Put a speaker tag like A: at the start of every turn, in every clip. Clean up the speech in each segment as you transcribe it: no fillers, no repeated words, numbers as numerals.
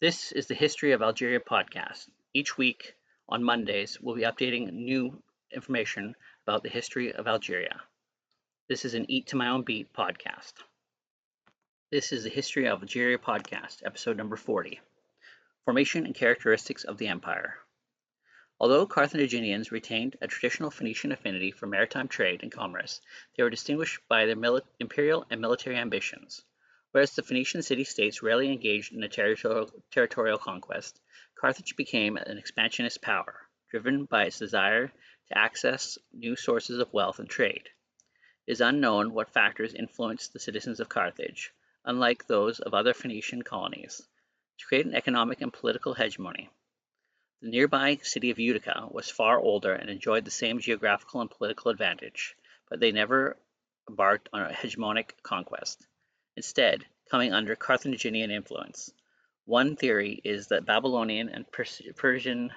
A: This is the History of Algeria podcast. Each week on Mondays, we'll be updating new information about the history of Algeria. This is an Eat to My Own Beat podcast. This is the History of Algeria podcast, episode number 40 Formation and Characteristics of the Empire. Although Carthaginians retained a traditional Phoenician affinity for maritime trade and commerce, they were distinguished by their imperial and military ambitions. Whereas the Phoenician city-states rarely engaged in a territorial conquest, Carthage became an expansionist power, driven by its desire to access new sources of wealth and trade. It is unknown what factors influenced the citizens of Carthage, unlike those of other Phoenician colonies, to create an economic and political hegemony. The nearby city of Utica was far older and enjoyed the same geographical and political advantage, but they never embarked on a hegemonic conquest, instead coming under Carthaginian influence. One theory is that Babylonian and Persian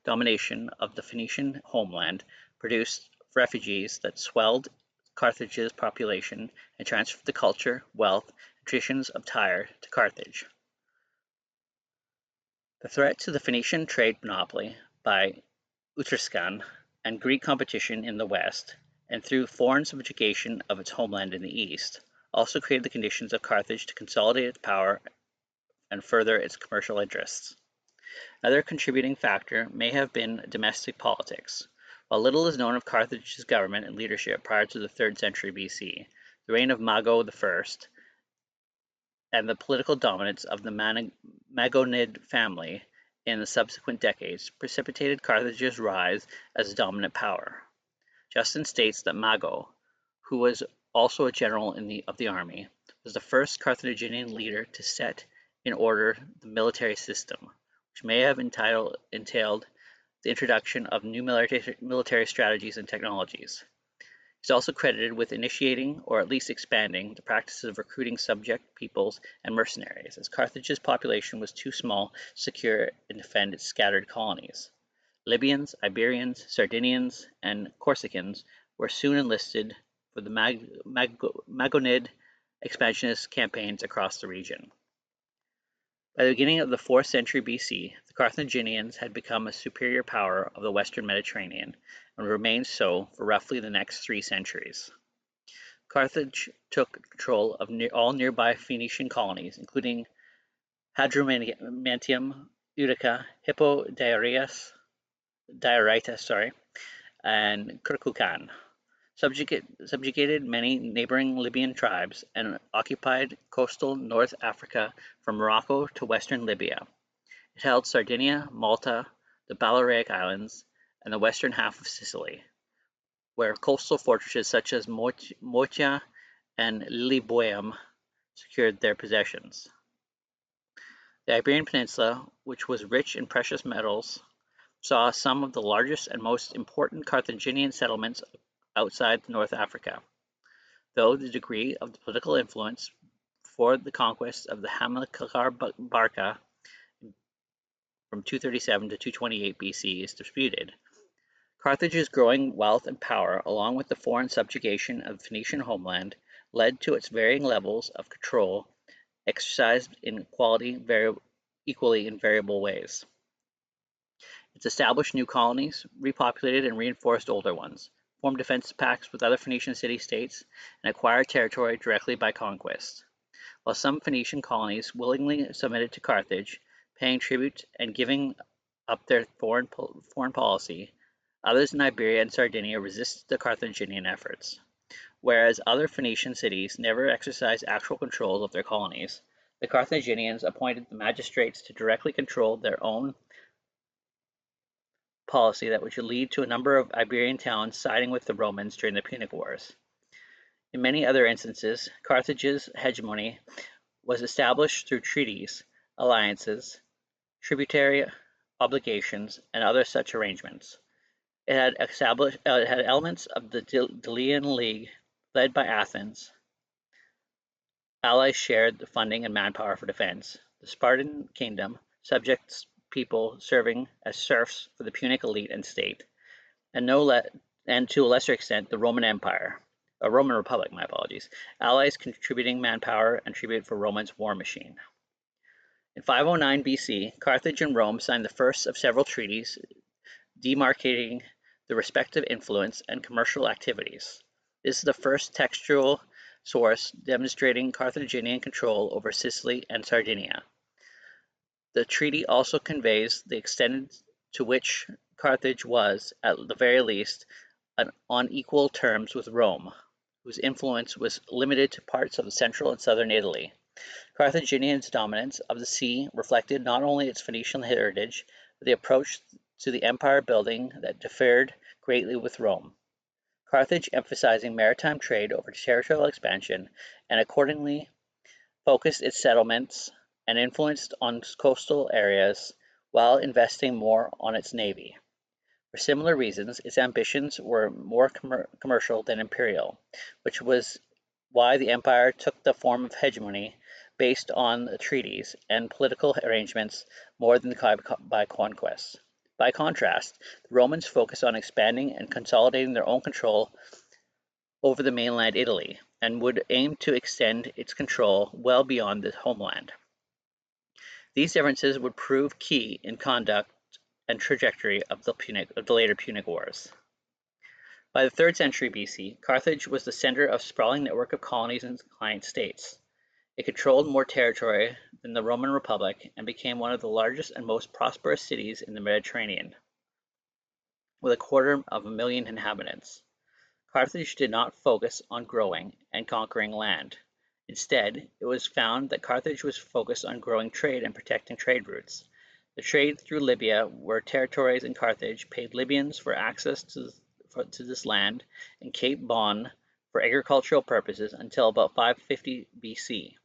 A: domination of the Phoenician homeland produced refugees that swelled Carthage's population and transferred the culture, wealth, and traditions of Tyre to Carthage. The threat to the Phoenician trade monopoly by Etruscan and Greek competition in the west, and through foreign subjugation of its homeland in the east, also created the conditions of Carthage to consolidate its power and further its commercial interests. Another contributing factor may have been domestic politics. While little is known of Carthage's government and leadership prior to the 3rd century BC, the reign of Mago I and the political dominance of the Magonid family in the subsequent decades precipitated Carthage's rise as a dominant power. Justin states that Mago, who was also a general of the army, was the first Carthaginian leader to set in order the military system, which may have entailed the introduction of new military strategies and technologies. He's also credited with initiating, or at least expanding, the practices of recruiting subject peoples and mercenaries, as Carthage's population was too small to secure and defend its scattered colonies. Libyans, Iberians, Sardinians, and Corsicans were soon enlisted for the Magonid expansionist campaigns across the region. By the beginning of the 4th century BC, the Carthaginians had become a superior power of the Western Mediterranean and remained so for roughly the next 3 centuries. Carthage took control of all nearby Phoenician colonies, including Hadrumetum, Utica, Hippo Dioritas, and Kirkukan, subjugated many neighboring Libyan tribes, and occupied coastal North Africa from Morocco to western Libya. It held Sardinia, Malta, the Balearic Islands, and the western half of Sicily, where coastal fortresses such as Motia and Lilybaeum secured their possessions. The Iberian Peninsula, which was rich in precious metals, saw some of the largest and most important Carthaginian settlements outside North Africa, though the degree of the political influence for the conquest of the Hamilcar Barca from 237 to 228 BC is disputed. Carthage's growing wealth and power, along with the foreign subjugation of the Phoenician homeland, led to its varying levels of control exercised equally in variable ways. It established new colonies, repopulated and reinforced older ones, formed defensive pacts with other Phoenician city-states, and acquired territory directly by conquest. While some Phoenician colonies willingly submitted to Carthage, paying tribute and giving up their foreign policy, others in Iberia and Sardinia resisted the Carthaginian efforts. Whereas other Phoenician cities never exercised actual control of their colonies, the Carthaginians appointed the magistrates to directly control their own policy that would lead to a number of Iberian towns siding with the Romans during the Punic Wars. In many other instances, Carthage's hegemony was established through treaties, alliances, tributary obligations, and other such arrangements. It had elements of the Delian League, led by Athens. Allies shared the funding and manpower for defense. The Spartan kingdom, subjects people serving as serfs for the Punic elite and state, and to a lesser extent the Roman Empire, a Roman Republic, allies contributing manpower and tribute for Rome's war machine. In 509 BC, Carthage and Rome signed the first of several treaties demarcating the respective influence and commercial activities. This is the first textual source demonstrating Carthaginian control over Sicily and Sardinia. The treaty also conveys the extent to which Carthage was, at the very least, on equal terms with Rome, whose influence was limited to parts of central and southern Italy. Carthaginian's dominance of the sea reflected not only its Phoenician heritage, but the approach to the empire building that differed greatly with Rome. Carthage emphasizing maritime trade over territorial expansion and accordingly focused its settlements and influenced on coastal areas while investing more on its navy. For similar reasons, its ambitions were more commercial than imperial, which was why the empire took the form of hegemony based on the treaties and political arrangements more than by conquest. By contrast, the Romans focused on expanding and consolidating their own control over the mainland Italy and would aim to extend its control well beyond the homeland. These differences would prove key in conduct and trajectory of the later Punic Wars. By the 3rd century BC, Carthage was the center of a sprawling network of colonies and client states. It controlled more territory than the Roman Republic and became one of the largest and most prosperous cities in the Mediterranean, with 250,000 inhabitants. Carthage did not focus on growing and conquering land. Instead, it was found that Carthage was focused on growing trade and protecting trade routes. The trade through Libya, where territories in Carthage paid Libyans for access to this land, and Cape Bon for agricultural purposes until about 550 BC.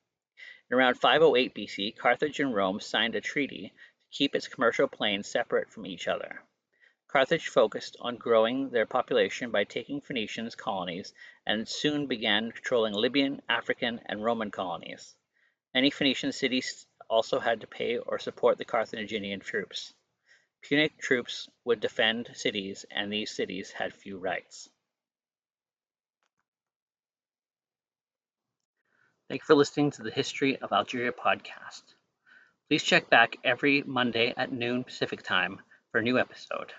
A: In around 508 BC, Carthage and Rome signed a treaty to keep its commercial planes separate from each other. Carthage focused on growing their population by taking Phoenician colonies and soon began controlling Libyan, African, and Roman colonies. Any Phoenician cities also had to pay or support the Carthaginian troops. Punic troops would defend cities, and these cities had few rights. Thank you for listening to the History of Algeria podcast. Please check back every Monday at noon Pacific time for a new episode.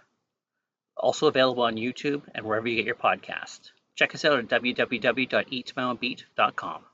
A: Also available on YouTube and wherever you get your podcast. Check us out at www.eatmyownbeat.com.